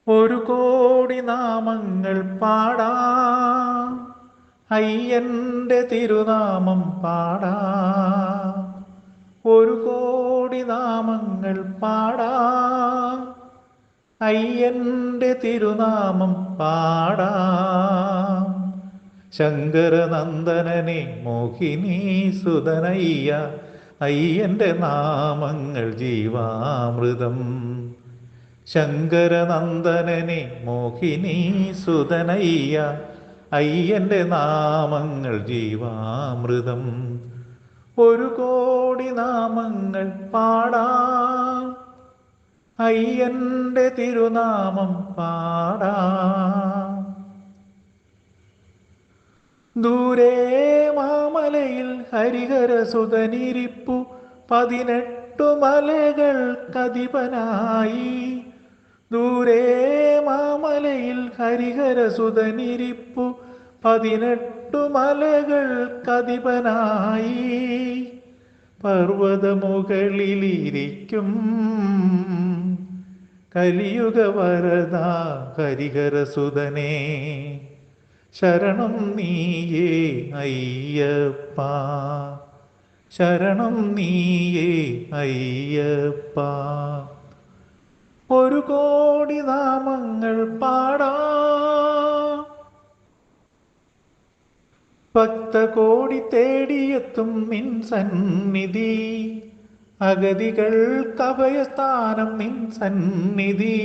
ഒരു കോടി നാമങ്ങൾ പാടാം, അയ്യന്റെ തിരുനാമം പാടാം. ഒരു കോടി നാമങ്ങൾ പാടാം, അയ്യന്റെ തിരുനാമം പാടാം. ശങ്കരനന്ദനനെ മോഹിനി സുതനയ്യ, അയ്യന്റെ നാമങ്ങൾ ജീവാമൃതം. ശങ്കരനന്ദനനെ മോഹിനി സുതനയ്യ, അയ്യന്റെ നാമങ്ങൾ ജീവാമൃതം. ഒരു കോടി നാമങ്ങൾ പാടാം, അയ്യന്റെ തിരുനാമം പാടാം. ദൂരെ മാമലയിൽ ഹരിഹരസുതനിരിപ്പു, 18 മലകൾക്കധിപനായി. ദൂരെ മാമലയിൽ ഹരിഹരസുതനിരിപ്പു, 18 മലകൾക്കധിപനായി. പർവ്വതമുകളിലിരിക്കും കലിയുഗ വരദ ഹരിഹരസുതനേ, ശരണം നീയേ അയ്യപ്പ, ശരണം നീയേ അയ്യപ്പ. ഒരു കോടി നാമങ്ങൾ പാടാം, ഭക്തകോടി തേടിയെത്തും നിൻ സന്നിധി. അഗതികൾക്കഭയസ്ഥാനം നിൻ സന്നിധി.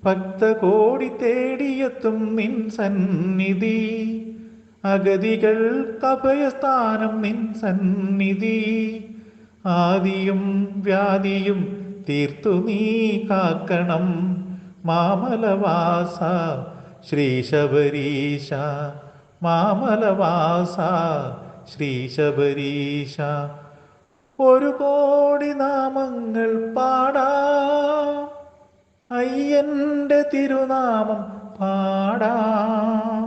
ഭക്തകോടി തേടിയെത്തും നിൻ സന്നിധി. അഗതികൾക്കഭയസ്ഥാനം നിൻ സന്നിധി. ആദിയും വ്യാധിയും തീർത്തു നീ കാക്കണം, മാമലവാസ ശ്രീ ശബരീശ. മാമലവാസ ശ്രീ ശബരീശ. ഒരു കോടി നാമങ്ങൾ പാടാം, അയ്യന്റെ തിരുനാമം പാടാം.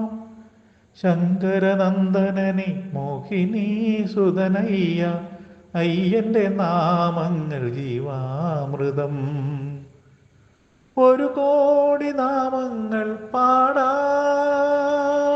ശങ്കരനന്ദനനെ മോഹിനി സുതനയ്യ, അയ്യന്റെ നാമങ്ങൾ ജീവാമൃതം. ഒരു കോടി നാമങ്ങൾ പാടാം.